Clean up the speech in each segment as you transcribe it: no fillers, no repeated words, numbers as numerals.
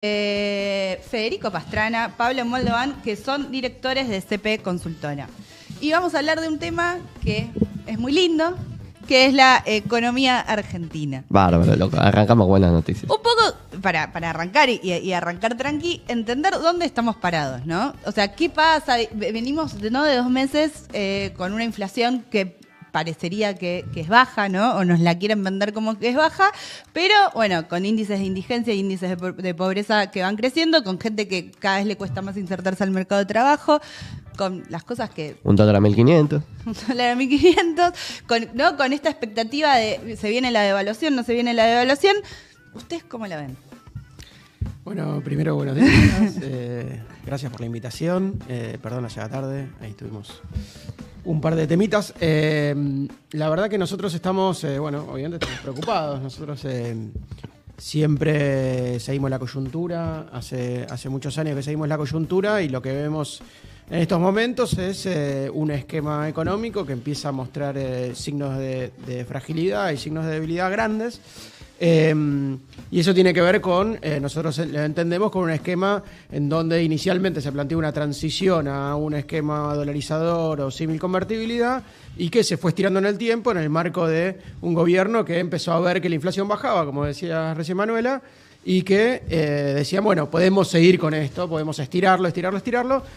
Federico Pastrana, Pablo Moldovan, que son directores de CP Consultora. Y vamos a hablar de un tema que es muy lindo, que es la economía argentina. Bárbaro, loco. Arrancamos con buenas noticias. Un poco, para arrancar y arrancar tranqui, entender dónde estamos parados, ¿no? O sea, ¿qué pasa? Venimos de 2 meses con una inflación que parecería que es baja, ¿no? O nos la quieren vender como que es baja, pero bueno, con índices de indigencia y índices de pobreza que van creciendo, con gente que cada vez le cuesta más insertarse al mercado de trabajo, con las cosas que... $1 a 1.500. $1 a 1.500, ¿no? Con esta expectativa de se viene la devaluación, no se viene la devaluación. ¿Ustedes cómo la ven? Bueno, primero buenos días. Gracias por la invitación. Perdón, llega tarde. Ahí tuvimos un par de temitas. La verdad que nosotros estamos, obviamente estamos preocupados. Nosotros siempre seguimos la coyuntura. Hace muchos años que seguimos la coyuntura y lo que vemos en estos momentos es un esquema económico que empieza a mostrar signos de fragilidad y signos de debilidad grandes. Y eso tiene que ver con, nosotros lo entendemos con un esquema en donde inicialmente se planteó una transición a un esquema dolarizador o símil convertibilidad y que se fue estirando en el tiempo en el marco de un gobierno que empezó a ver que la inflación bajaba, como decía recién Manuela, y que decían, bueno, podemos seguir con esto, podemos estirarlo,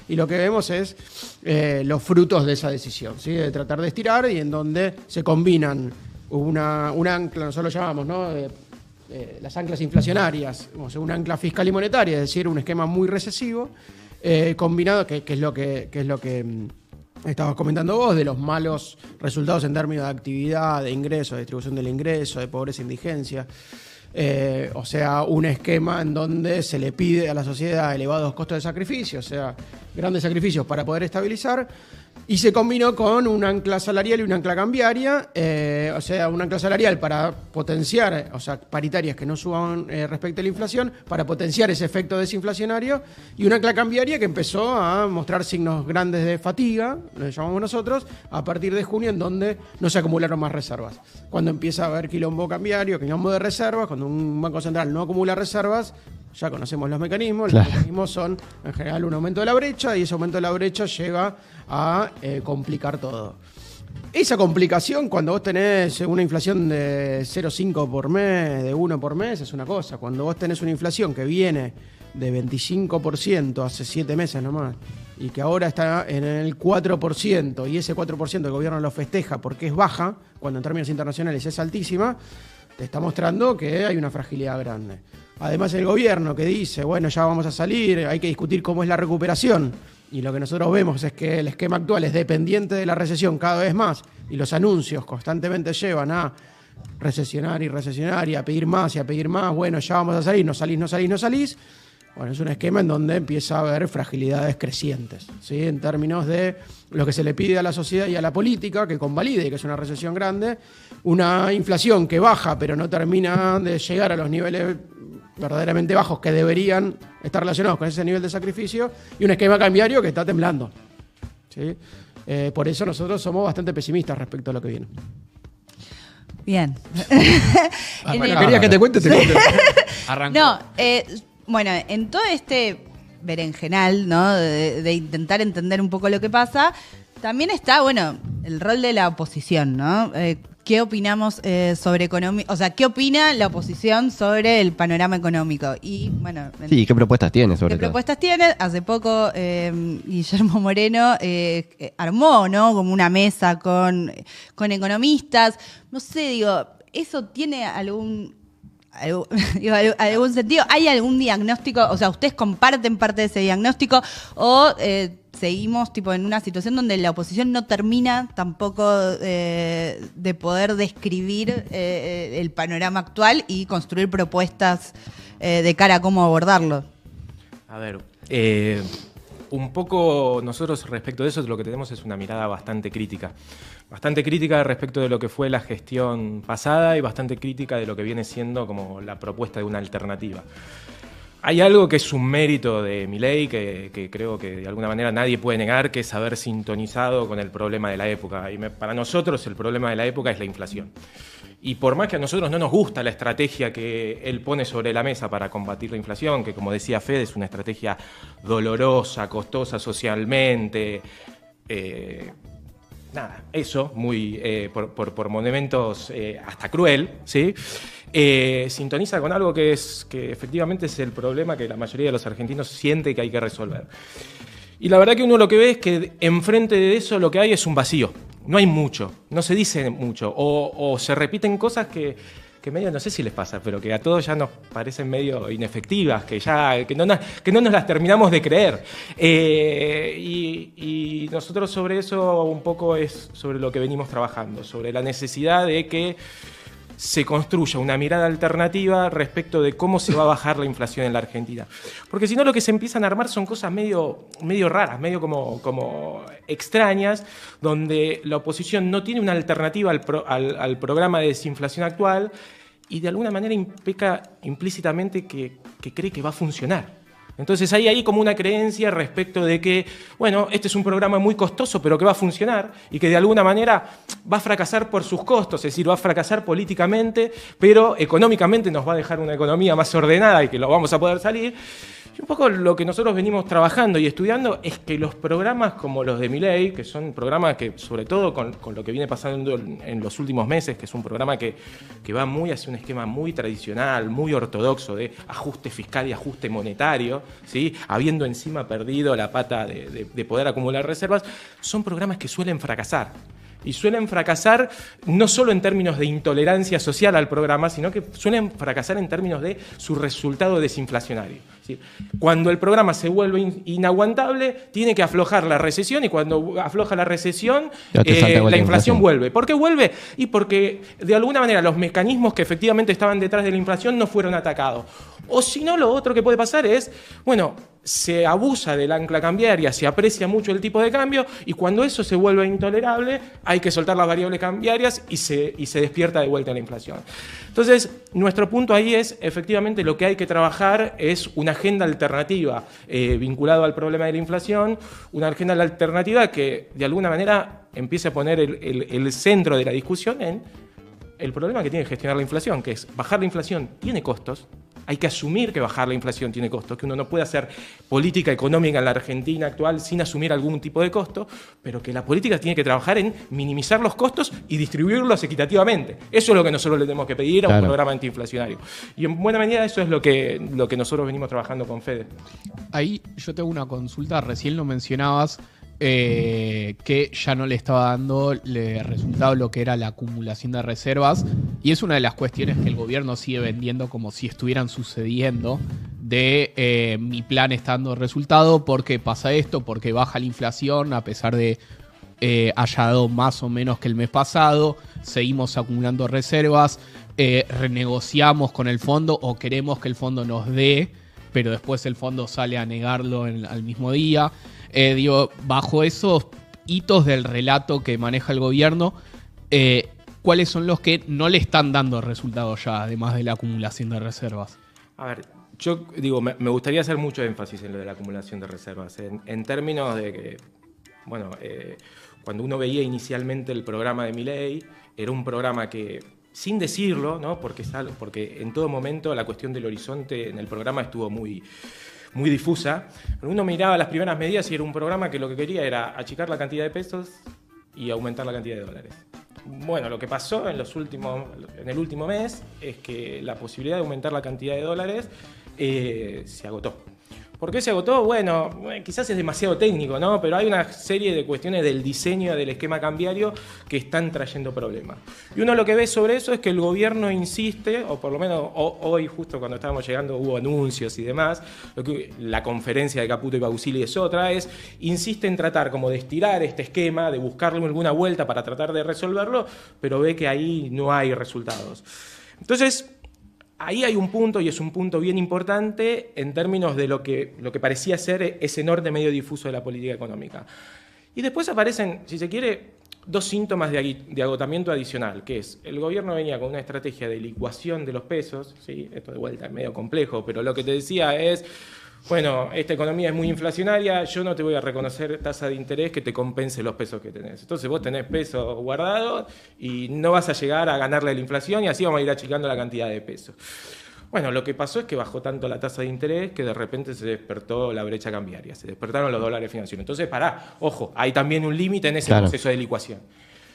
y lo que vemos es los frutos de esa decisión, ¿sí? De tratar de estirar y en donde se combinan un ancla, nosotros lo llamamos, ¿no? Las anclas inflacionarias, o sea, un ancla fiscal y monetaria, es decir, un esquema muy recesivo, combinado, que es lo que estabas comentando vos, de los malos resultados en términos de actividad, de ingreso, de distribución del ingreso, de pobreza e indigencia. O sea, un esquema en donde se le pide a la sociedad elevados costos de sacrificio, o sea, grandes sacrificios para poder estabilizar, y se combinó con un ancla salarial y un ancla cambiaria, o sea, un ancla salarial para potenciar, o sea, paritarias que no suban respecto a la inflación, para potenciar ese efecto desinflacionario, y un ancla cambiaria que empezó a mostrar signos grandes de fatiga, lo llamamos nosotros, a partir de junio, en donde no se acumularon más reservas. Cuando empieza a haber quilombo cambiario, quilombo de reservas, cuando un banco central no acumula reservas, ya conocemos los mecanismos. Claro. Los mecanismos son, en general, un aumento de la brecha, y ese aumento de la brecha lleva a complicar todo. Esa complicación, cuando vos tenés una inflación de 0,5 por mes, de 1 por mes, es una cosa. Cuando vos tenés una inflación que viene de 25% hace 7 meses nomás, y que ahora está en el 4%, y ese 4% el gobierno lo festeja porque es baja, cuando en términos internacionales es altísima, te está mostrando que hay una fragilidad grande. Además, el gobierno que dice, bueno, ya vamos a salir, hay que discutir cómo es la recuperación, y lo que nosotros vemos es que el esquema actual es dependiente de la recesión cada vez más, y los anuncios constantemente llevan a recesionar y a pedir más y a pedir más, bueno, ya vamos a salir, no salís. Bueno, es un esquema en donde empieza a haber fragilidades crecientes, ¿sí? En términos de lo que se le pide a la sociedad y a la política, que convalide que es una recesión grande, una inflación que baja pero no termina de llegar a los niveles verdaderamente bajos que deberían estar relacionados con ese nivel de sacrificio, y un esquema cambiario que está temblando, ¿sí? Por eso nosotros somos bastante pesimistas respecto a lo que viene. Bien. Querías que te cuente, te cuento. Arrancó. No, bueno, en todo este berenjenal, ¿no? De intentar entender un poco lo que pasa, también está, bueno, el rol de la oposición, ¿no? ¿Qué opinamos sobre economía? O sea, ¿qué opina la oposición sobre el panorama económico? Y, bueno... Sí, ¿qué propuestas tiene sobre todo? ¿Qué propuestas tiene? Hace poco Guillermo Moreno armó, ¿no? Como una mesa con economistas. No sé, digo, ¿eso tiene algún sentido? ¿Hay algún diagnóstico? O sea, ¿ustedes comparten parte de ese diagnóstico? ¿O seguimos tipo en una situación donde la oposición no termina tampoco de poder describir el panorama actual y construir propuestas de cara a cómo abordarlo? A ver, un poco nosotros respecto de eso lo que tenemos es una mirada bastante crítica respecto de lo que fue la gestión pasada y bastante crítica de lo que viene siendo como la propuesta de una alternativa. Hay algo que es un mérito de Milei que creo que de alguna manera nadie puede negar, que es haber sintonizado con el problema de la época. Y para nosotros el problema de la época es la inflación. Y por más que a nosotros no nos gusta la estrategia que él pone sobre la mesa para combatir la inflación, que como decía Fede es una estrategia dolorosa, costosa socialmente, nada, eso, muy por momentos hasta cruel, ¿sí? Sintoniza con algo que efectivamente es el problema que la mayoría de los argentinos siente que hay que resolver. Y la verdad que uno lo que ve es que enfrente de eso lo que hay es un vacío. No hay mucho, no se dice mucho, o se repiten cosas que medio, no sé si les pasa, pero que a todos ya nos parecen medio inefectivas, que no nos las terminamos de creer. Y nosotros sobre eso un poco es sobre lo que venimos trabajando, sobre la necesidad de que se construya una mirada alternativa respecto de cómo se va a bajar la inflación en la Argentina. Porque si no lo que se empiezan a armar son cosas medio raras, medio como extrañas, donde la oposición no tiene una alternativa al programa de desinflación actual y de alguna manera implica implícitamente que cree que va a funcionar. Entonces hay ahí como una creencia respecto de que, bueno, este es un programa muy costoso, pero que va a funcionar y que de alguna manera va a fracasar por sus costos, es decir, va a fracasar políticamente, pero económicamente nos va a dejar una economía más ordenada y que lo vamos a poder salir. Y un poco lo que nosotros venimos trabajando y estudiando es que los programas como los de Milei, que son programas que, sobre todo con lo que viene pasando en los últimos meses, que es un programa que va muy hacia un esquema muy tradicional, muy ortodoxo de ajuste fiscal y ajuste monetario, ¿sí? Habiendo encima perdido la pata de poder acumular reservas, son programas que suelen fracasar. Y suelen fracasar no solo en términos de intolerancia social al programa, sino que suelen fracasar en términos de su resultado desinflacionario. ¿Sí? Cuando el programa se vuelve inaguantable, tiene que aflojar la recesión y cuando afloja la recesión, la inflación vuelve. ¿Por qué vuelve? Y porque de alguna manera los mecanismos que efectivamente estaban detrás de la inflación no fueron atacados. O si no, lo otro que puede pasar es, bueno, se abusa del ancla cambiaria, se aprecia mucho el tipo de cambio y cuando eso se vuelve intolerable hay que soltar las variables cambiarias y se despierta de vuelta la inflación. Entonces, nuestro punto ahí es, efectivamente, lo que hay que trabajar es una agenda alternativa vinculada al problema de la inflación, una agenda alternativa que de alguna manera empiece a poner el centro de la discusión en el problema que tiene que gestionar la inflación, que es bajar la inflación tiene costos. Hay que asumir que bajar la inflación tiene costos, que uno no puede hacer política económica en la Argentina actual sin asumir algún tipo de costo, pero que la política tiene que trabajar en minimizar los costos y distribuirlos equitativamente. Eso es lo que nosotros le tenemos que pedir a un programa antiinflacionario. Y en buena medida eso es lo que nosotros venimos trabajando con Fede. Ahí yo tengo una consulta, recién lo mencionabas, que ya no le estaba dando resultado lo que era la acumulación de reservas y es una de las cuestiones que el gobierno sigue vendiendo como si estuvieran sucediendo de mi plan está dando resultado porque pasa esto, porque baja la inflación a pesar de haya dado más o menos que el mes pasado, seguimos acumulando reservas, renegociamos con el fondo o queremos que el fondo nos dé, pero después el fondo sale a negarlo al mismo día. Bajo esos hitos del relato que maneja el gobierno, ¿cuáles son los que no le están dando resultados ya, además de la acumulación de reservas? A ver, yo digo, me gustaría hacer mucho énfasis en lo de la acumulación de reservas, en términos de que, bueno, cuando uno veía inicialmente el programa de Milei, era un programa que, sin decirlo, ¿no? Porque en todo momento la cuestión del horizonte en el programa estuvo muy difusa, pero uno miraba las primeras medidas y era un programa que lo que quería era achicar la cantidad de pesos y aumentar la cantidad de dólares. Bueno, lo que pasó en el último mes es que la posibilidad de aumentar la cantidad de dólares se agotó. ¿Por qué se agotó? Bueno, quizás es demasiado técnico, ¿no? Pero hay una serie de cuestiones del diseño del esquema cambiario que están trayendo problemas. Y uno lo que ve sobre eso es que el gobierno insiste, o por lo menos hoy, justo cuando estábamos llegando, hubo anuncios y demás, la conferencia de Caputo y Pausili es otra, insiste en tratar como de estirar este esquema, de buscarle alguna vuelta para tratar de resolverlo, pero ve que ahí no hay resultados. Entonces, ahí hay un punto, y es un punto bien importante, en términos de lo que parecía ser ese norte medio difuso de la política económica. Y después aparecen, si se quiere, dos síntomas de agotamiento adicional, que es, el gobierno venía con una estrategia de licuación de los pesos, ¿sí? Esto de vuelta es medio complejo, pero lo que te decía es, bueno, esta economía es muy inflacionaria, yo no te voy a reconocer tasa de interés que te compense los pesos que tenés. Entonces vos tenés pesos guardados y no vas a llegar a ganarle a la inflación y así vamos a ir achicando la cantidad de pesos. Bueno, lo que pasó es que bajó tanto la tasa de interés que de repente se despertó la brecha cambiaria, se despertaron los dólares financieros. Entonces, ojo, hay también un límite en ese proceso de licuación.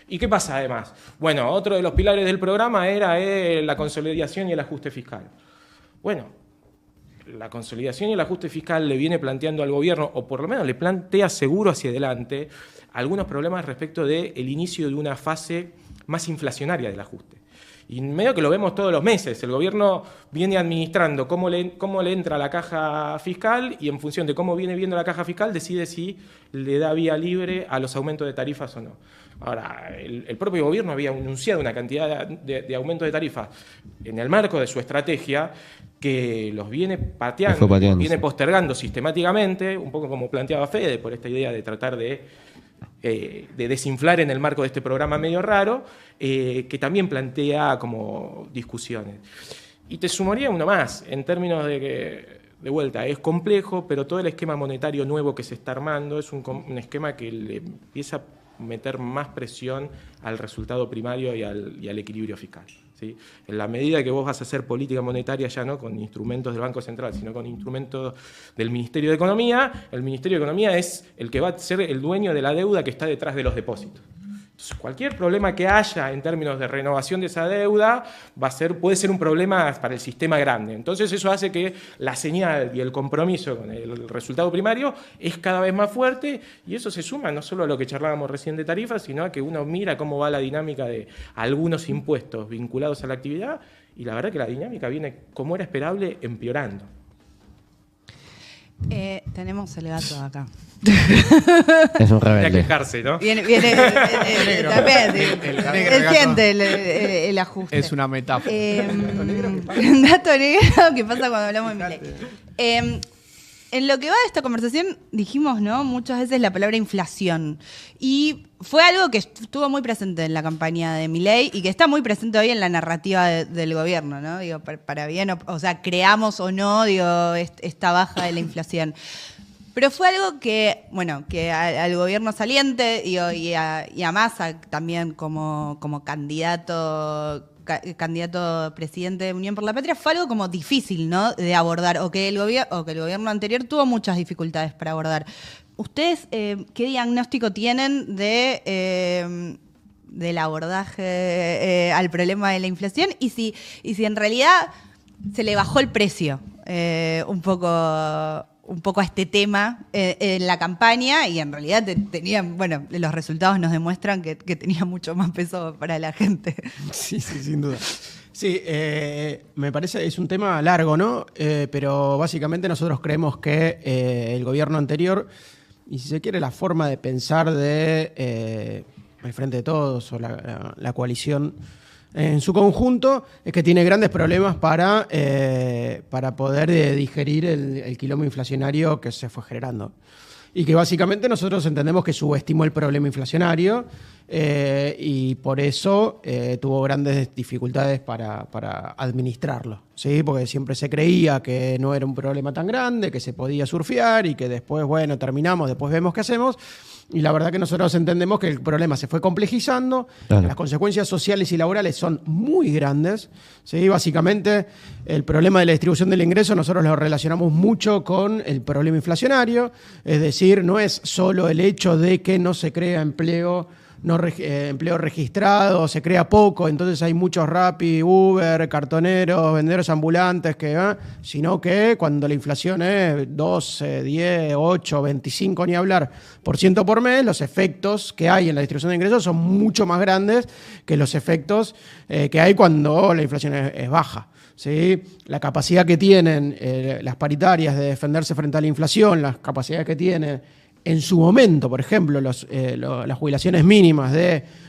¿Y qué pasa además? Bueno, otro de los pilares del programa era la consolidación y el ajuste fiscal. Bueno, la consolidación y el ajuste fiscal le viene planteando al gobierno, o por lo menos le plantea seguro hacia adelante, algunos problemas respecto del inicio de una fase más inflacionaria del ajuste. Y medio que lo vemos todos los meses. El gobierno viene administrando cómo le entra a la caja fiscal y en función de cómo viene viendo la caja fiscal decide si le da vía libre a los aumentos de tarifas o no. Ahora, el propio gobierno había anunciado una cantidad de aumentos de tarifas en el marco de su estrategia que los viene pateando, viene postergando sistemáticamente, un poco como planteaba Fede, por esta idea de tratar de desinflar en el marco de este programa medio raro, que también plantea como discusiones. Y te sumaría uno más, en términos de que, de vuelta, es complejo, pero todo el esquema monetario nuevo que se está armando es un esquema que le empieza a meter más presión al resultado primario y al equilibrio fiscal, ¿sí? En la medida que vos vas a hacer política monetaria ya no con instrumentos del Banco Central, sino con instrumentos del Ministerio de Economía, el Ministerio de Economía es el que va a ser el dueño de la deuda que está detrás de los depósitos. Entonces, cualquier problema que haya en términos de renovación de esa deuda puede ser un problema para el sistema grande. Entonces eso hace que la señal y el compromiso con el resultado primario es cada vez más fuerte y eso se suma no solo a lo que charlábamos recién de tarifas, sino a que uno mira cómo va la dinámica de algunos impuestos vinculados a la actividad y la verdad que la dinámica viene, como era esperable, empeorando. Tenemos el gato acá. Es un Para rebelde. quejarse, ¿no? Viene también, él siente el ajuste. Es una metáfora. Gato negro que pasa cuando hablamos de Milei. En lo que va de esta conversación dijimos, ¿no? Muchas veces la palabra inflación. Y fue algo que estuvo muy presente en la campaña de Milei y que está muy presente hoy en la narrativa del gobierno, ¿no? Digo, para bien, o sea, creamos o no, digo, esta baja de la inflación. Pero fue algo que, bueno, que al gobierno saliente digo, y a Massa también como candidato presidente de Unión por la Patria, fue algo como difícil, ¿no? De abordar, o que el gobierno anterior tuvo muchas dificultades para abordar. ¿Ustedes qué diagnóstico tienen del abordaje al problema de la inflación? Y si en realidad se le bajó el precio un poco a este tema en la campaña y en realidad bueno, los resultados nos demuestran que tenía mucho más peso para la gente. Sí, sin duda. Sí, me parece, es un tema largo, ¿no? Pero básicamente nosotros creemos que el gobierno anterior, y si se quiere la forma de pensar de el Frente de Todos o la coalición en su conjunto, es que tiene grandes problemas para poder digerir el quilombo inflacionario que se fue generando. Y que básicamente nosotros entendemos que subestimó el problema inflacionario y por eso tuvo grandes dificultades para administrarlo, ¿sí? Porque siempre se creía que no era un problema tan grande, que se podía surfear y que después, bueno, terminamos, después vemos qué hacemos. Y la verdad que nosotros entendemos que el problema se fue complejizando, claro. Las consecuencias sociales y laborales son muy grandes, ¿sí? Básicamente el problema de la distribución del ingreso nosotros lo relacionamos mucho con el problema inflacionario, es decir, no es solo el hecho de que no se crea empleo registrado, se crea poco, entonces hay muchos Rappi, Uber, cartoneros, vendedores ambulantes, sino que cuando la inflación es 12, 10, 8, 25, ni hablar, % por mes, los efectos que hay en la distribución de ingresos son mucho más grandes que los efectos que hay cuando la inflación es baja. ¿Sí? La capacidad que tienen las paritarias de defenderse frente a la inflación, las capacidades que tienen en su momento, por ejemplo, las jubilaciones mínimas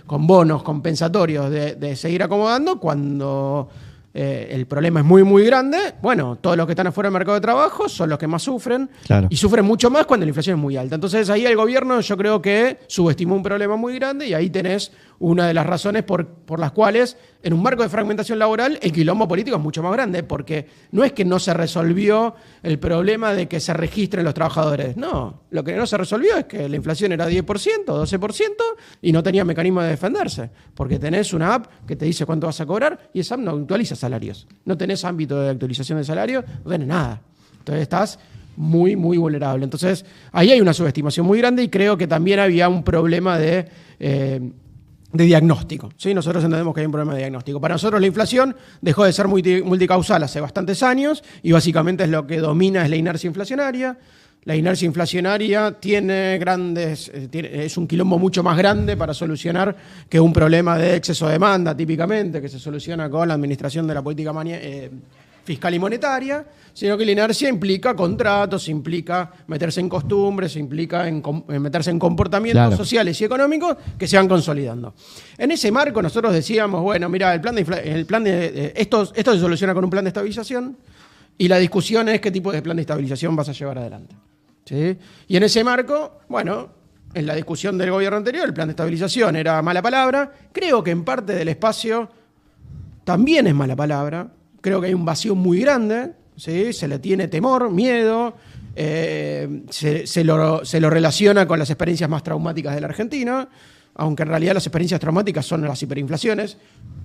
con bonos compensatorios de seguir acomodando, cuando el problema es muy, muy grande, bueno, todos los que están afuera del mercado de trabajo son los que más sufren, Claro. y sufren mucho más cuando la inflación es muy alta. Entonces ahí el gobierno yo creo que subestimó un problema muy grande, y ahí tenés una de las razones por las cuales en un marco de fragmentación laboral el quilombo político es mucho más grande, porque no es que no se resolvió el problema de que se registren los trabajadores, no, lo que no se resolvió es que la inflación era 10%, 12% y no tenía mecanismo de defenderse, porque tenés una app que te dice cuánto vas a cobrar y esa app no actualiza salarios, no tenés ámbito de actualización de salario, no tenés nada, entonces estás muy, muy vulnerable. Entonces ahí hay una subestimación muy grande, y creo que también había un problema de diagnóstico. ¿Sí? Nosotros entendemos que hay un problema de diagnóstico. Para nosotros la inflación dejó de ser multicausal hace bastantes años, y básicamente es lo que domina es la inercia inflacionaria. La inercia inflacionaria es un quilombo mucho más grande para solucionar que un problema de exceso de demanda, típicamente, que se soluciona con la administración de la política fiscal y monetaria, sino que la inercia implica contratos, implica meterse en costumbres, implica en meterse en comportamientos Claro. sociales y económicos que se van consolidando. En ese marco nosotros decíamos, bueno, mira, esto se soluciona con un plan de estabilización, y la discusión es qué tipo de plan de estabilización vas a llevar adelante. ¿Sí? Y en ese marco, bueno, en la discusión del gobierno anterior, el plan de estabilización era mala palabra. Creo que en parte del espacio también es mala palabra. Creo que hay un vacío muy grande, ¿sí? Se le tiene temor, miedo, se lo relaciona con las experiencias más traumáticas de la Argentina, aunque en realidad las experiencias traumáticas son las hiperinflaciones,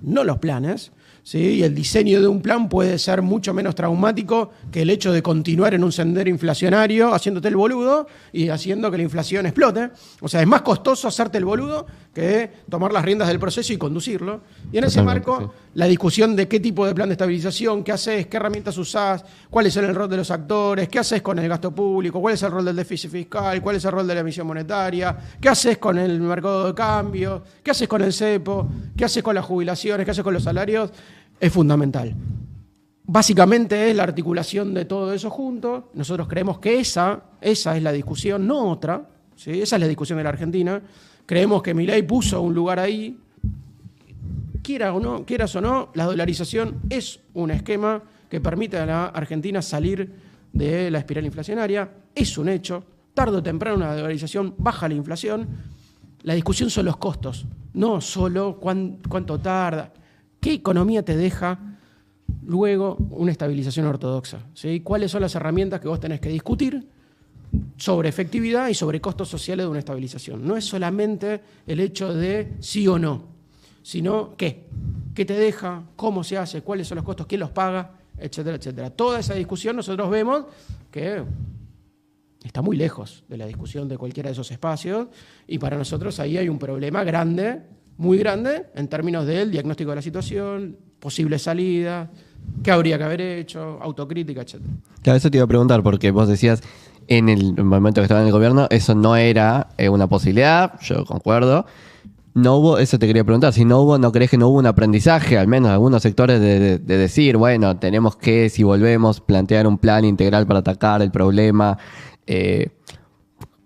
no los planes. ¿Sí? Y el diseño de un plan puede ser mucho menos traumático que el hecho de continuar en un sendero inflacionario haciéndote el boludo y haciendo que la inflación explote. O sea, es más costoso hacerte el boludo que tomar las riendas del proceso y conducirlo. Y en ese Totalmente, marco, sí. la discusión de qué tipo de plan de estabilización, qué haces, qué herramientas usás, cuál es el rol de los actores, qué haces con el gasto público, cuál es el rol del déficit fiscal, cuál es el rol de la emisión monetaria, qué haces con el mercado de cambio, qué haces con el cepo, qué haces con las jubilaciones, qué haces con los salarios, es fundamental. Básicamente es la articulación de todo eso junto. Nosotros creemos que esa es la discusión, no otra. ¿Sí? Esa es la discusión de la Argentina. Creemos que Milei puso un lugar ahí. Quieras o no, la dolarización es un esquema que permite a la Argentina salir de la espiral inflacionaria. Es un hecho. Tarde o temprano una dolarización baja la inflación. La discusión son los costos, no solo cuánto tarda. ¿Qué economía te deja luego una estabilización ortodoxa? ¿Sí? ¿Cuáles son las herramientas que vos tenés que discutir sobre efectividad y sobre costos sociales de una estabilización? No es solamente el hecho de sí o no, sino qué te deja, cómo se hace, cuáles son los costos, quién los paga, etcétera, etcétera. Toda esa discusión nosotros vemos que está muy lejos de la discusión de cualquiera de esos espacios, y para nosotros ahí hay un problema grande, muy grande, en términos del diagnóstico de la situación, posible salida, qué habría que haber hecho, autocrítica, etc. Claro, eso te iba a preguntar, porque vos decías, en el momento que estaba en el gobierno, eso no era una posibilidad, yo concuerdo. No hubo, eso te quería preguntar, si no hubo, ¿no crees que no hubo un aprendizaje, al menos en algunos sectores, de decir, bueno, tenemos que, si volvemos, plantear un plan integral para atacar el problema?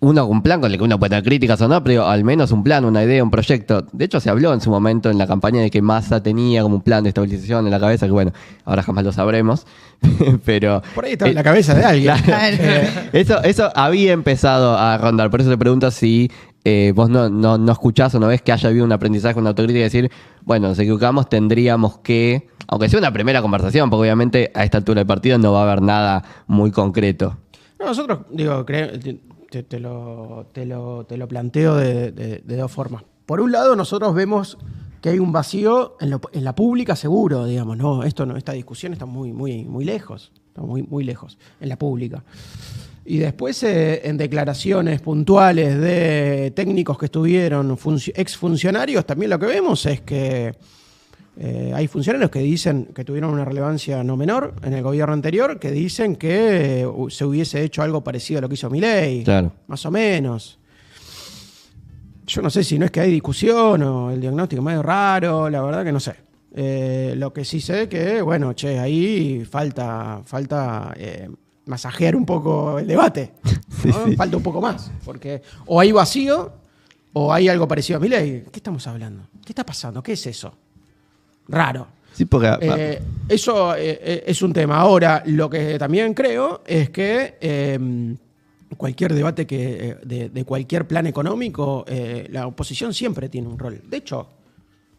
Un plan con el que uno puede dar críticas o no, pero al menos un plan, una idea, un proyecto. De hecho, se habló en su momento en la campaña de que Massa tenía como un plan de estabilización en la cabeza, que bueno, ahora jamás lo sabremos, pero... Por ahí está en la cabeza de alguien. Eso había empezado a rondar, por eso te pregunto si vos no escuchás o no ves que haya habido un aprendizaje, una autocrítica y decir, bueno, nos equivocamos, tendríamos que, aunque sea una primera conversación, porque obviamente a esta altura del partido no va a haber nada muy concreto. No, nosotros, digo, te lo planteo de dos formas. Por un lado, nosotros vemos que hay un vacío en la pública seguro, digamos, no, esta discusión está muy, muy, muy lejos, está muy, muy lejos en la pública. Y después, en declaraciones puntuales de técnicos que estuvieron, exfuncionarios, también lo que vemos es que hay funcionarios que dicen que tuvieron una relevancia no menor en el gobierno anterior, que dicen que se hubiese hecho algo parecido a lo que hizo Milei, Claro. más o menos. Yo no sé si no es que hay discusión o el diagnóstico es medio raro, la verdad que no sé. Lo que sí sé que, bueno, ahí falta masajear un poco el debate, ¿no? Sí. Falta un poco más, porque o hay vacío o hay algo parecido a Milei. ¿Qué estamos hablando? ¿Qué está pasando? ¿Qué es eso? Raro. Sí, porque Eso es un tema. Ahora, lo que también creo es que cualquier debate de cualquier plan económico, la oposición siempre tiene un rol. De hecho,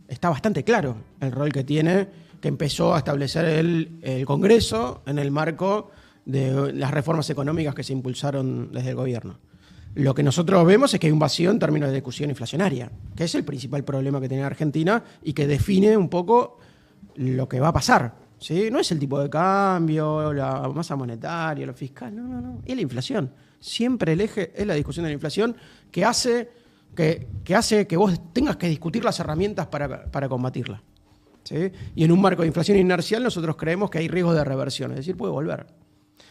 está bastante claro el rol que tiene, que empezó a establecer el Congreso en el marco de las reformas económicas que se impulsaron desde el gobierno. Lo que nosotros vemos es que hay un vacío en términos de discusión inflacionaria, que es el principal problema que tiene Argentina y que define un poco lo que va a pasar. ¿Sí? No es el tipo de cambio, la masa monetaria, lo fiscal, no. Es la inflación. Siempre el eje es la discusión de la inflación que hace que vos tengas que discutir las herramientas para combatirla. ¿Sí? Y en un marco de inflación inercial nosotros creemos que hay riesgo de reversión, es decir, puede volver.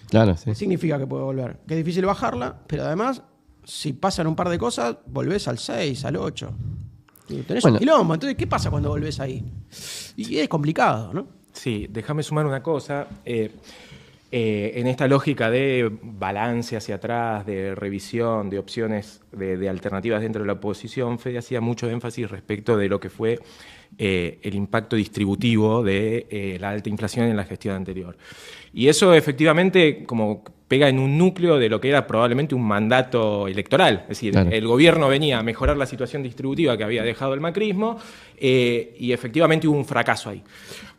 claro, sí. ¿Qué significa que puede volver? Que es difícil bajarla, pero además, si pasan un par de cosas, volvés al 6, al 8. Y tenés un quilombo. Entonces, ¿qué pasa cuando volvés ahí? Y es complicado, ¿no? Sí, déjame sumar una cosa. En esta lógica de balance hacia atrás, de revisión, de opciones, de alternativas dentro de la oposición, Fede hacía mucho énfasis respecto de lo que fue el impacto distributivo de la alta inflación en la gestión anterior. Y eso efectivamente como pega en un núcleo de lo que era probablemente un mandato electoral. Es decir, claro, el gobierno venía a mejorar la situación distributiva que había dejado el macrismo y efectivamente hubo un fracaso ahí.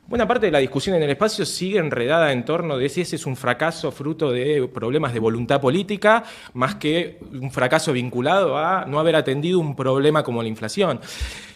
Buena parte de la discusión en el espacio sigue enredada en torno de si ese es un fracaso fruto de problemas de voluntad política, más que un fracaso vinculado a no haber atendido un problema como la inflación.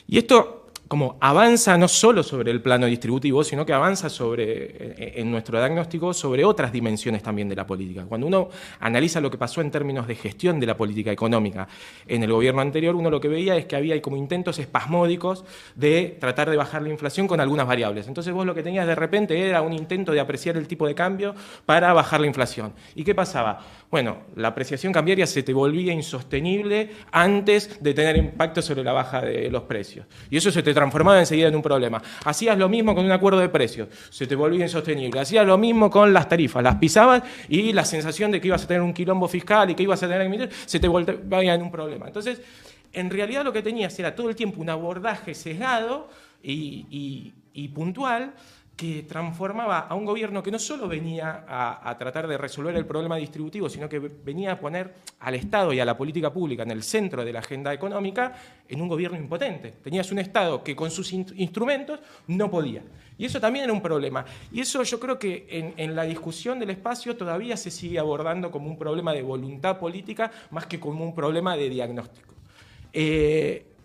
Y esto como avanza no solo sobre el plano distributivo, sino que avanza en nuestro diagnóstico sobre otras dimensiones también de la política. Cuando uno analiza lo que pasó en términos de gestión de la política económica en el gobierno anterior, uno lo que veía es que había como intentos espasmódicos de tratar de bajar la inflación con algunas variables. Entonces vos lo que tenías de repente era un intento de apreciar el tipo de cambio para bajar la inflación. ¿Y qué pasaba? Bueno, la apreciación cambiaria se te volvía insostenible antes de tener impacto sobre la baja de los precios. Y eso se te transformaba enseguida en un problema. Hacías lo mismo con un acuerdo de precios, se te volvía insostenible. Hacías lo mismo con las tarifas, las pisabas y la sensación de que ibas a tener un quilombo fiscal y que ibas a tener que emitir, se te volvía en un problema. Entonces, en realidad lo que tenías era todo el tiempo un abordaje sesgado y puntual que transformaba a un gobierno que no solo venía a tratar de resolver el problema distributivo, sino que venía a poner al Estado y a la política pública en el centro de la agenda económica, en un gobierno impotente. Tenías un Estado que con sus instrumentos no podía. Y eso también era un problema. Y eso yo creo que en la discusión del espacio todavía se sigue abordando como un problema de voluntad política más que como un problema de diagnóstico.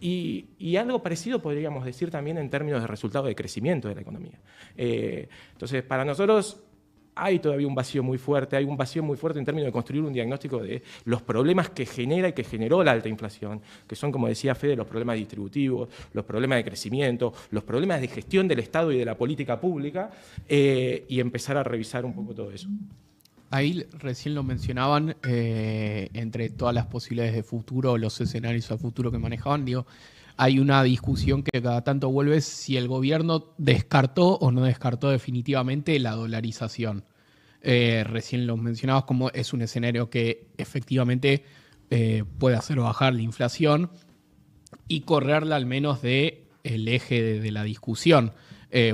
Y algo parecido podríamos decir también en términos de resultado de crecimiento de la economía. Entonces, para nosotros hay todavía un vacío muy fuerte, en términos de construir un diagnóstico de los problemas que genera y que generó la alta inflación, que son, como decía Fede, los problemas distributivos, los problemas de crecimiento, los problemas de gestión del Estado y de la política pública, y empezar a revisar un poco todo eso. Ahí recién lo mencionaban, entre todas las posibilidades de futuro, los escenarios a futuro que manejaban, digo, hay una discusión que cada tanto vuelve si el gobierno descartó o no descartó definitivamente la dolarización. Recién lo mencionabas como es un escenario que efectivamente puede hacer bajar la inflación y correrla al menos del eje de la discusión.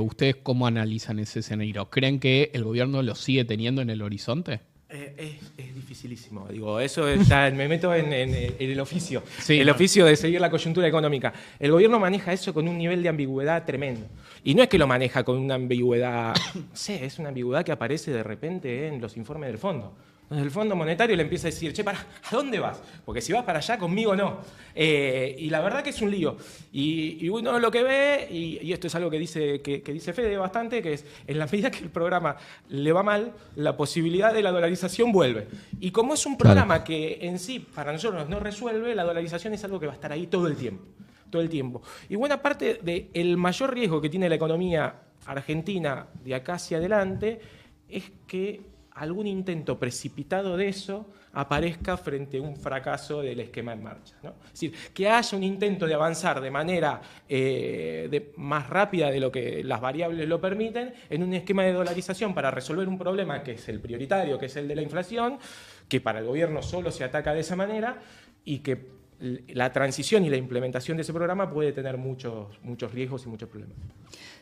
¿Ustedes cómo analizan ese escenario? ¿Creen que el gobierno lo sigue teniendo en el horizonte? Es dificilísimo. Digo, eso está, me meto en el oficio. Sí, el oficio de seguir la coyuntura económica. El gobierno maneja eso con un nivel de ambigüedad tremendo. Y no es que lo maneja con una ambigüedad, no sé, es una ambigüedad que aparece de repente en los informes del fondo. Entonces el Fondo Monetario le empieza a decir, che, pará, ¿a dónde vas? Porque si vas para allá, conmigo no. Y la verdad que es un lío. Y uno lo que ve, y esto es algo que dice Fede bastante, que es, en la medida que el programa le va mal, la posibilidad de la dolarización vuelve. Y como es un programa que en sí, para nosotros no resuelve, la dolarización es algo que va a estar ahí todo el tiempo. Todo el tiempo. Y buena parte del mayor riesgo que tiene la economía argentina de acá hacia adelante es que algún intento precipitado de eso aparezca frente a un fracaso del esquema en marcha, ¿no? Es decir, que haya un intento de avanzar de manera más rápida de lo que las variables lo permiten en un esquema de dolarización para resolver un problema que es el prioritario, que es el de la inflación, que para el gobierno solo se ataca de esa manera y que la transición y la implementación de ese programa puede tener muchos riesgos y muchos problemas.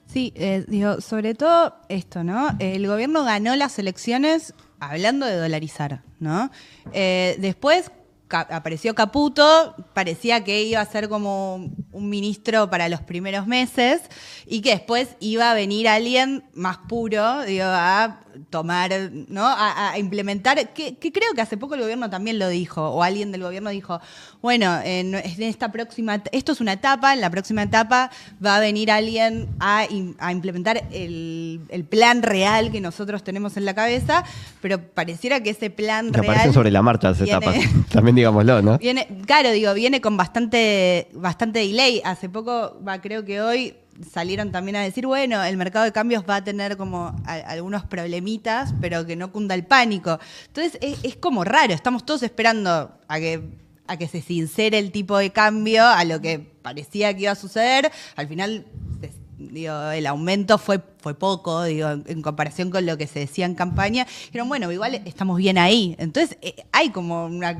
Sí, digo, sobre todo esto, ¿no? El gobierno ganó las elecciones hablando de dolarizar, ¿no? Después apareció Caputo, parecía que iba a ser como un ministro para los primeros meses y que después iba a venir alguien más puro, digo, a tomar, ¿no? A implementar, que creo que hace poco el gobierno también lo dijo, o alguien del gobierno dijo, bueno, en esta próxima, esto es una etapa, en la próxima etapa va a venir alguien a implementar el plan real que nosotros tenemos en la cabeza, pero pareciera que ese plan Que real... aparecen sobre la marcha las viene- etapas. También digámoslo, ¿no? Viene con bastante delay. Hace poco, creo que hoy salieron también a decir, bueno, el mercado de cambios va a tener como algunos problemitas, pero que no cunda el pánico. Entonces es como raro, estamos todos esperando a que se sincere el tipo de cambio, a lo que parecía que iba a suceder. Al final, el aumento fue poco, en comparación con lo que se decía en campaña. Dijeron, bueno, igual estamos bien ahí. Entonces hay como una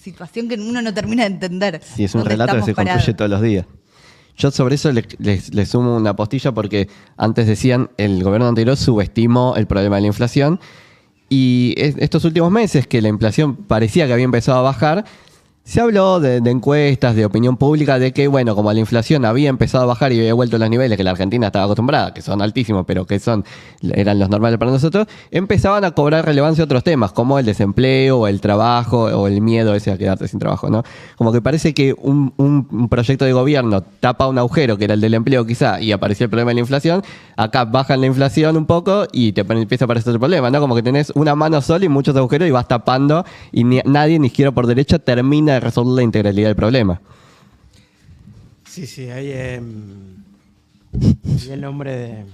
situación que uno no termina de entender. Sí, es un dónde relato que estamos se construye parados. todos los días. Yo sobre eso le sumo una postilla porque antes decían el gobierno anterior subestimó el problema de la inflación y estos últimos meses que la inflación parecía que había empezado a bajar, se habló de encuestas, de opinión pública, de que, bueno, como la inflación había empezado a bajar y había vuelto a los niveles que la Argentina estaba acostumbrada, que son altísimos, pero que eran los normales para nosotros, empezaban a cobrar relevancia otros temas, como el desempleo, o el trabajo, o el miedo ese a quedarte sin trabajo, ¿no? Como que parece que un proyecto de gobierno tapa un agujero, que era el del empleo quizá, y apareció el problema de la inflación, acá bajan la inflación un poco y te empieza a aparecer otro problema, ¿no? Como que tenés una mano sola y muchos agujeros y vas tapando y nadie, ni izquierda por derecha, termina de resolver la integralidad del problema. Sí, ahí y el nombre de...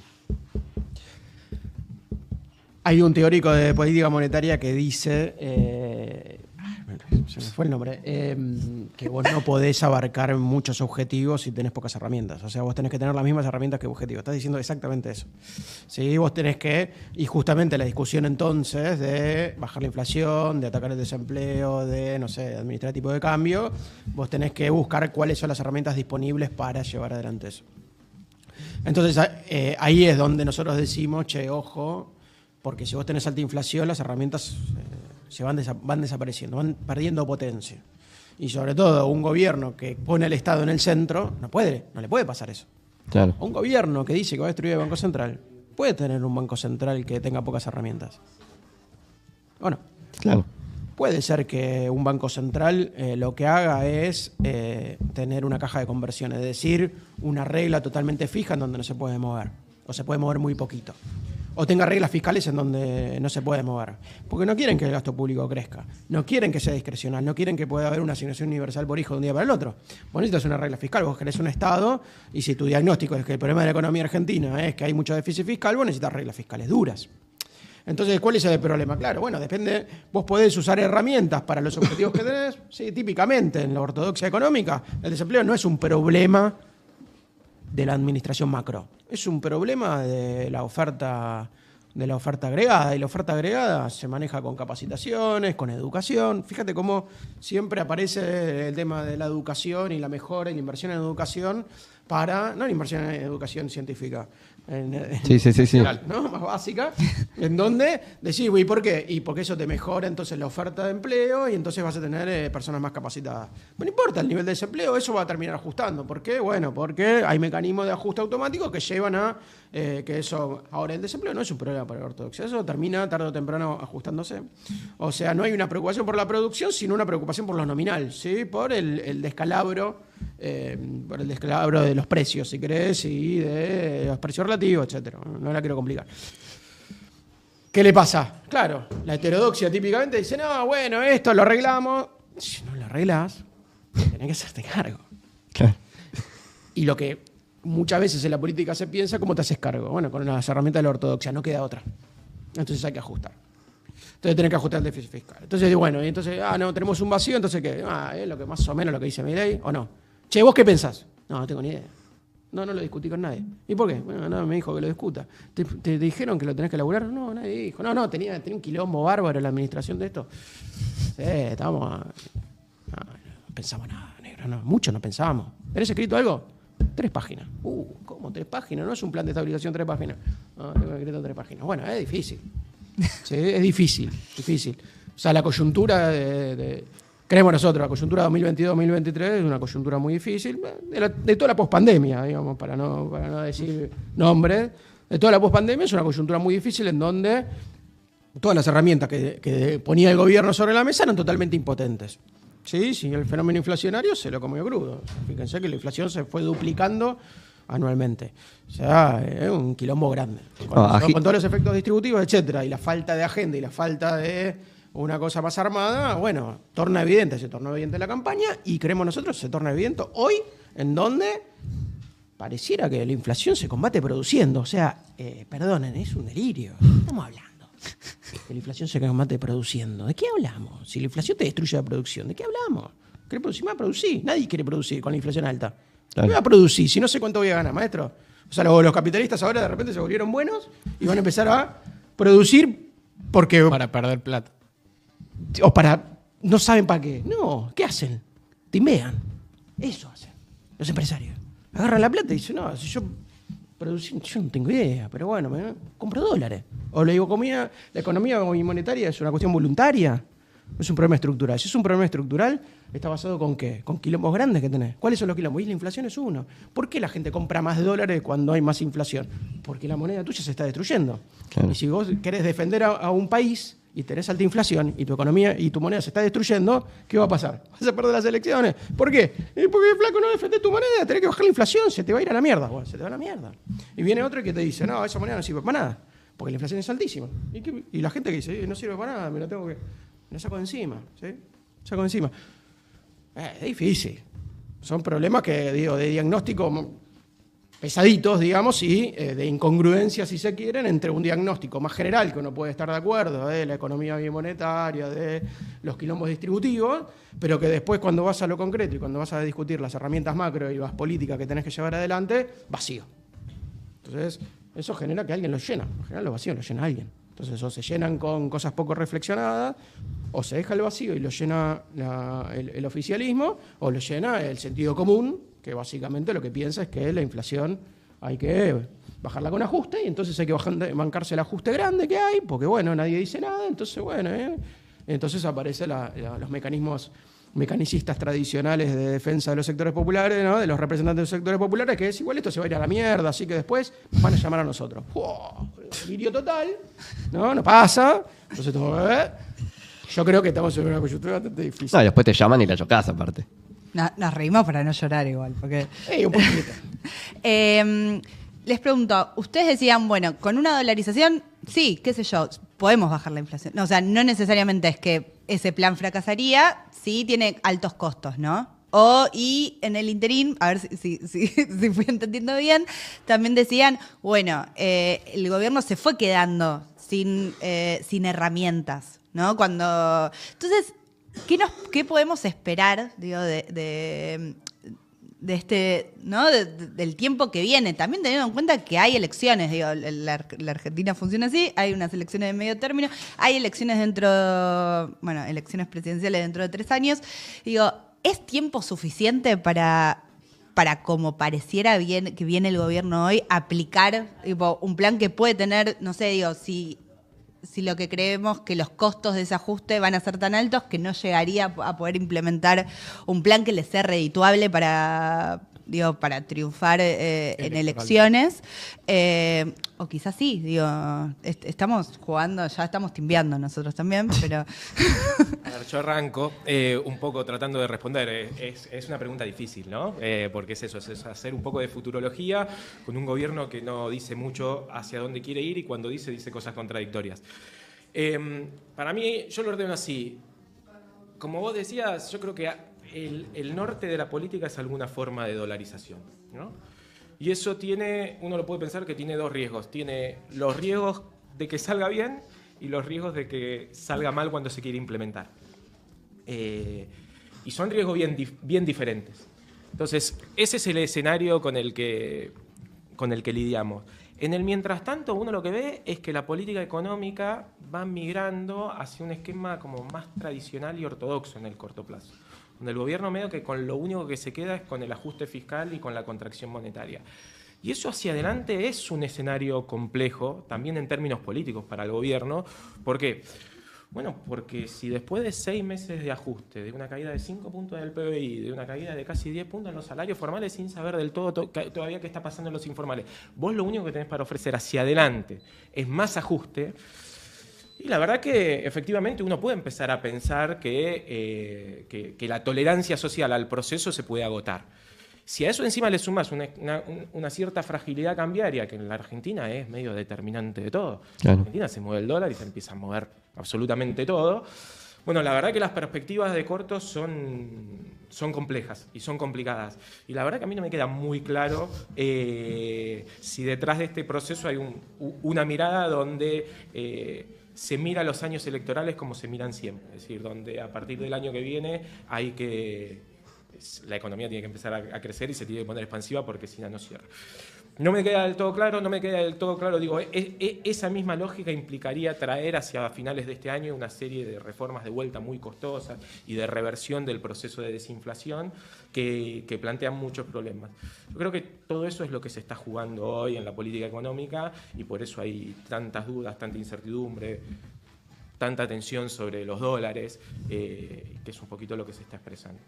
Hay un teórico de política monetaria que dice, se me fue el nombre, que vos no podés abarcar muchos objetivos si tenés pocas herramientas. O sea, vos tenés que tener las mismas herramientas que objetivos. Estás diciendo exactamente eso. Sí, vos tenés que, y justamente la discusión entonces de bajar la inflación, de atacar el desempleo, de, no sé, administrar el tipo de cambio, vos tenés que buscar cuáles son las herramientas disponibles para llevar adelante eso. Entonces, ahí es donde nosotros decimos, che, ojo, porque si vos tenés alta inflación, las herramientas van desapareciendo, van perdiendo potencia. Y sobre todo, un gobierno que pone al Estado en el centro, no le puede pasar eso. Claro. Un gobierno que dice que va a destruir el Banco Central, puede tener un Banco Central que tenga pocas herramientas. ¿O no? Claro. Puede ser que un Banco Central lo que haga es tener una caja de conversión, es decir, una regla totalmente fija en donde no se puede mover, o se puede mover muy poquito. O tenga reglas fiscales en donde no se puede mover. Porque no quieren que el gasto público crezca. No quieren que sea discrecional. No quieren que pueda haber una asignación universal por hijo de un día para el otro. Vos necesitas una regla fiscal. Vos querés un Estado y si tu diagnóstico es que el problema de la economía argentina es que hay mucho déficit fiscal, vos necesitas reglas fiscales duras. Entonces, ¿cuál es el problema? Claro, bueno, depende. Vos podés usar herramientas para los objetivos que tenés. Sí, típicamente en la ortodoxia económica, el desempleo no es un problema de la administración macro. Es un problema de la oferta agregada. Y la oferta agregada se maneja con capacitaciones, con educación. Fíjate cómo siempre aparece el tema de la educación y la mejora y la inversión en educación no la inversión en educación científica. Sí. ¿No? Más básica, en donde decís, ¿y por qué? Y porque eso te mejora entonces la oferta de empleo y entonces vas a tener personas más capacitadas. Pero no importa el nivel de desempleo, eso va a terminar ajustando. ¿Por qué? Bueno, porque hay mecanismos de ajuste automático que llevan a que eso... Ahora, el desempleo no es un problema para la ortodoxia, eso termina tarde o temprano ajustándose. O sea, no hay una preocupación por la producción, sino una preocupación por lo nominal, ¿sí? Por el descalabro, de los precios, si querés, y de los precios relativos, etcétera. No la quiero complicar. ¿Qué le pasa? Claro, la heterodoxia típicamente dice, no, bueno, esto lo arreglamos. Si no lo arreglas, tenés que hacerte cargo. Claro. Y lo que muchas veces en la política se piensa, ¿cómo te haces cargo? Bueno, con las herramientas de la ortodoxia no queda otra. Entonces hay que ajustar. Entonces tenés que ajustar el déficit fiscal. Entonces, bueno, y entonces, no, tenemos un vacío, entonces ¿qué? Es lo que más o menos lo que dice Milei, ¿o no? Che, ¿vos qué pensás? No tengo ni idea. No lo discutí con nadie. ¿Y por qué? Bueno, no, me dijo que lo discuta. ¿Te dijeron que lo tenés que elaborar? No, nadie dijo. No, tenía un quilombo bárbaro la administración de esto. Sí, estábamos... No pensamos nada, negro. No, mucho no pensábamos. ¿Tenés escrito algo? 3 páginas. ¿Cómo 3 páginas? No es un plan de estabilización 3 páginas. No, tengo decreto 3 páginas. Bueno, es difícil. Sí, es difícil. O sea, la coyuntura creemos nosotros, la coyuntura 2022-2023 es una coyuntura muy difícil, de toda la pospandemia, digamos, para no decir nombres, de toda la pospandemia es una coyuntura muy difícil en donde todas las herramientas que ponía el gobierno sobre la mesa eran totalmente impotentes. Sí, el fenómeno inflacionario se lo comió crudo. Fíjense que la inflación se fue duplicando anualmente. O sea, es un quilombo grande. Con todos los efectos distributivos, etcétera, y la falta de agenda y la falta de una cosa más armada, bueno, se torna evidente la campaña y creemos nosotros se torna evidente hoy en donde pareciera que la inflación se combate produciendo. O sea, perdonen, es un delirio. ¿Qué estamos hablando? Que la inflación se combate produciendo. ¿De qué hablamos? Si la inflación te destruye la producción, ¿de qué hablamos? ¿Querés producir más? Producir. Nadie quiere producir con la inflación alta. Claro. ¿Qué va a producir? Si no sé cuánto voy a ganar, maestro. O sea, los capitalistas ahora de repente se volvieron buenos y van a empezar a producir porque... Para perder plata. O para... No saben para qué. No, ¿qué hacen? Timean. Eso hacen los empresarios. Agarran la plata y dicen, no, si yo producí, yo no tengo idea, pero bueno, compro dólares. O la economía monetaria es una cuestión voluntaria. No es un problema estructural. Si es un problema estructural, ¿está basado con qué? Con quilombos grandes que tenés. ¿Cuáles son los quilombos? Y la inflación es uno. ¿Por qué la gente compra más dólares cuando hay más inflación? Porque la moneda tuya se está destruyendo. Claro. Y si vos querés defender a un país y tenés alta inflación y tu economía y tu moneda se está destruyendo, ¿qué va a pasar? Vas a perder las elecciones. ¿Por qué? Porque, flaco, no defendés tu moneda, tenés que bajar la inflación, se te va a ir a la mierda. Bueno, se te va a la mierda. Y viene otro que te dice, no, esa moneda no sirve para nada, porque la inflación es altísima. Y la gente que dice, no sirve para nada, me lo saco de encima. ¿Sí? Saco de encima. Es difícil. Son problemas que, digo, de diagnóstico pesaditos, digamos, y de incongruencias, si se quieren, entre un diagnóstico más general, que uno puede estar de acuerdo, de la economía bimonetaria, de los quilombos distributivos, pero que después cuando vas a lo concreto y cuando vas a discutir las herramientas macro y las políticas que tenés que llevar adelante, vacío. Entonces, eso genera que alguien lo llena. En general, los vacíos los llena alguien. Entonces, o se llenan con cosas poco reflexionadas, o se deja el vacío y lo llena el oficialismo, o lo llena el sentido común, que básicamente lo que piensa es que la inflación hay que bajarla con ajuste y entonces hay que bancarse el ajuste grande que hay, porque bueno, nadie dice nada, entonces bueno, entonces aparecen los mecanicistas tradicionales de defensa de los sectores populares, ¿no? De los representantes de los sectores populares, que es igual esto se va a ir a la mierda, así que después van a llamar a nosotros. Delirio total, no pasa, entonces yo creo que estamos en una coyuntura bastante difícil. No, y después te llaman y la chocás aparte. Nos reímos para no llorar igual, porque... Un poquito. Les pregunto, ustedes decían, bueno, con una dolarización, sí, qué sé yo, podemos bajar la inflación. No, o sea, no necesariamente es que ese plan fracasaría, sí tiene altos costos, ¿no? Y en el interín, a ver si fui entendiendo bien, también decían, bueno, el gobierno se fue quedando sin herramientas, ¿no? Entonces, ¿qué podemos esperar, digo, de este, ¿no? Del tiempo que viene? También teniendo en cuenta que hay elecciones, digo, la Argentina funciona así, hay unas elecciones de medio término, hay elecciones elecciones presidenciales dentro de 3 años. Digo, ¿es tiempo suficiente para como pareciera bien que viene el gobierno hoy, aplicar tipo, un plan que puede tener, no sé, digo, si lo que creemos que los costos de ese ajuste van a ser tan altos que no llegaría a poder implementar un plan que les sea redituable para triunfar en elecciones? O quizás sí, estamos jugando, ya estamos timbeando nosotros también, pero... A ver, yo arranco un poco tratando de responder. Es una pregunta difícil, ¿no? Porque es eso, es hacer un poco de futurología con un gobierno que no dice mucho hacia dónde quiere ir y cuando dice cosas contradictorias. Para mí, yo lo ordeno así. Como vos decías, yo creo que el norte de la política es alguna forma de dolarización, ¿no? Y eso uno lo puede pensar que tiene 2 riesgos. Tiene los riesgos de que salga bien y los riesgos de que salga mal cuando se quiere implementar. Y son riesgos bien diferentes. Entonces, ese es el escenario con el que lidiamos. En el mientras tanto, uno lo que ve es que la política económica va migrando hacia un esquema como más tradicional y ortodoxo en el corto plazo. donde el gobierno medio que con lo único que se queda es con el ajuste fiscal y con la contracción monetaria. Y eso hacia adelante es un escenario complejo, también en términos políticos para el gobierno. ¿Por qué? Bueno, porque si después de 6 meses de ajuste, de una caída de 5 puntos del PBI, de una caída de casi 10 puntos en los salarios formales, sin saber del todo todavía qué está pasando en los informales, vos lo único que tenés para ofrecer hacia adelante es más ajuste, y la verdad que efectivamente uno puede empezar a pensar que la tolerancia social al proceso se puede agotar. Si a eso encima le sumas una cierta fragilidad cambiaria, que en la Argentina es medio determinante de todo. En Argentina se mueve el dólar y se empieza a mover absolutamente todo. Bueno, la verdad que las perspectivas de corto son complejas y son complicadas. Y la verdad que a mí no me queda muy claro si detrás de este proceso hay una mirada donde se mira los años electorales como se miran siempre. Es decir, donde a partir del año que viene la economía tiene que empezar a crecer y se tiene que poner expansiva porque si no, no cierra. No me queda del todo claro, digo, esa misma lógica implicaría traer hacia finales de este año una serie de reformas de vuelta muy costosas y de reversión del proceso de desinflación que plantean muchos problemas. Yo creo que todo eso es lo que se está jugando hoy en la política económica y por eso hay tantas dudas, tanta incertidumbre, tanta tensión sobre los dólares, que es un poquito lo que se está expresando.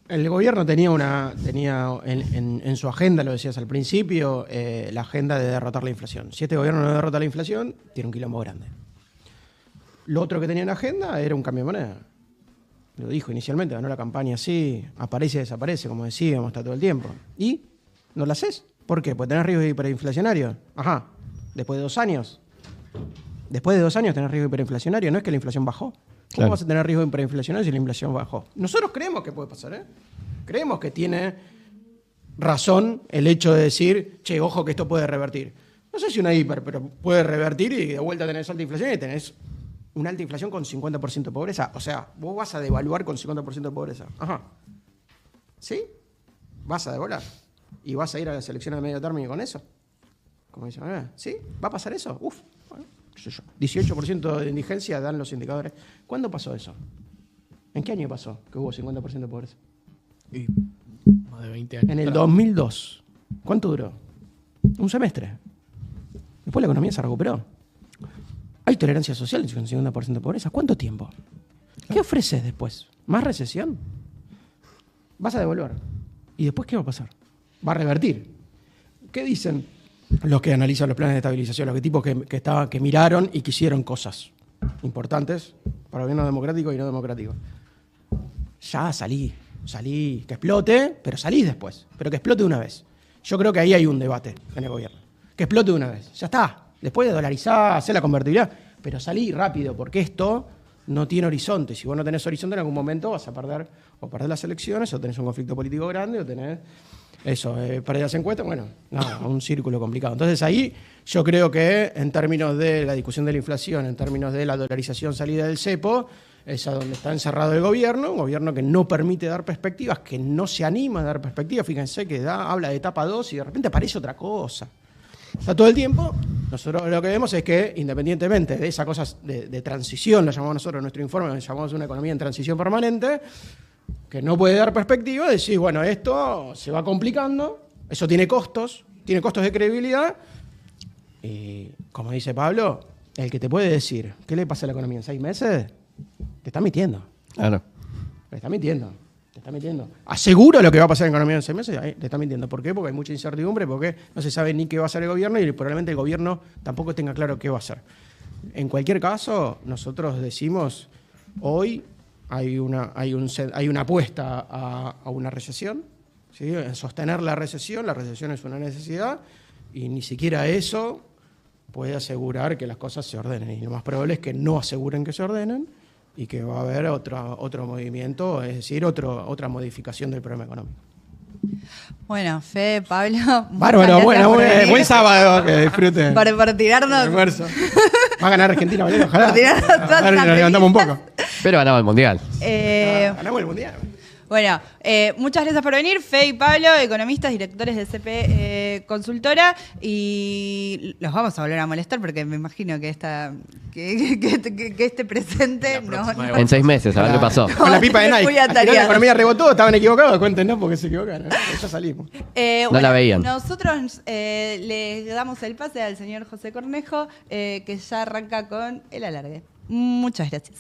El gobierno tenía en su agenda, lo decías al principio, la agenda de derrotar la inflación. Si este gobierno no derrota la inflación, tiene un quilombo grande. Lo otro que tenía en la agenda era un cambio de moneda. Lo dijo inicialmente, ganó la campaña así, aparece y desaparece, como decíamos, está todo el tiempo. ¿Y? ¿No lo haces? ¿Por qué? ¿Porque tenés riesgo hiperinflacionario? Ajá. Después de 2 años. Después de 2 años tenés riesgo hiperinflacionario, no es que la inflación bajó. ¿Cómo vas a tener riesgo hiperinflacionario si la inflación bajó? Nosotros creemos que puede pasar, ¿eh? Creemos que tiene razón el hecho de decir, che, ojo que esto puede revertir. No sé si una hiper, pero puede revertir y de vuelta tenés alta inflación y tenés una alta inflación con 50% de pobreza. O sea, vos vas a devaluar con 50% de pobreza. Ajá. ¿Sí? ¿Vas a devaluar? ¿Y vas a ir a las elecciones de medio término con eso? Como dicen, ¿sí? ¿Va a pasar eso? Uf. Bueno, 18% de indigencia dan los indicadores. ¿Cuándo pasó eso? ¿En qué año pasó que hubo 50% de pobreza? Y más de 20 años. En el 2002. ¿Cuánto duró? Un semestre. Después la economía se recuperó. ¿Hay tolerancia social en 50% de pobreza? ¿Cuánto tiempo? ¿Qué ofreces después? ¿Más recesión? Vas a devolver. ¿Y después qué va a pasar? Va a revertir. ¿Qué dicen los que analizan los planes de estabilización? Los tipos que miraron y que hicieron cosas importantes para el gobierno democrático y no democrático. Ya salí, que explote, pero salí después. Pero que explote de una vez. Yo creo que ahí hay un debate en el gobierno. Que explote de una vez. Ya está. Después de dolarizar, hacer la convertibilidad. Pero salí rápido, porque esto no tiene horizonte. Si vos no tenés horizonte, en algún momento vas a perder las elecciones, o tenés un conflicto político grande, o tenés perder las encuestas. Bueno, un círculo complicado. Entonces ahí yo creo que en términos de la discusión de la inflación, en términos de la dolarización salida del cepo, es a donde está encerrado el gobierno, un gobierno que no permite dar perspectivas, que no se anima a dar perspectivas. Fíjense que habla de etapa 2 y de repente aparece otra cosa. Está todo el tiempo. Nosotros lo que vemos es que, independientemente de esas cosas de transición, lo llamamos nosotros en nuestro informe, lo llamamos una economía en transición permanente, que no puede dar perspectiva, decir, bueno, esto se va complicando, eso tiene costos de credibilidad, y como dice Pablo, el que te puede decir qué le pasa a la economía en 6 meses, te está mintiendo. Claro. Te está mintiendo. Aseguro lo que va a pasar en la economía en 6 meses, te está mintiendo. ¿Por qué? Porque hay mucha incertidumbre, porque no se sabe ni qué va a hacer el gobierno y probablemente el gobierno tampoco tenga claro qué va a hacer. En cualquier caso, nosotros decimos, hoy hay una apuesta a una recesión, ¿sí? Sostener la recesión es una necesidad y ni siquiera eso puede asegurar que las cosas se ordenen. Y lo más probable es que no aseguren que se ordenen y que va a haber otro movimiento, es decir, otra modificación del problema económico. Bueno, Fede, Pablo. Bárbaro, buen sábado, que disfruten. Para tirarnos. Almuerzo. Va a ganar Argentina, ¿vale? Ojalá. Para tirarnos A ver, nos levantamos un poco. Pero ganaba el Mundial. Ganamos el Mundial. Bueno, muchas gracias por venir. Fe y Pablo, economistas, directores de CP Consultora. Y los vamos a volver a molestar porque me imagino que este presente no. En 6 meses, a ver qué pasó. Con la pipa de Muy Nike. atareados. La economía rebotó, estaban equivocados. Cuéntenos porque se equivocaron. Ya salimos. No la veían. Nosotros le damos el pase al señor José Cornejo, que ya arranca con el alargue. Muchas gracias.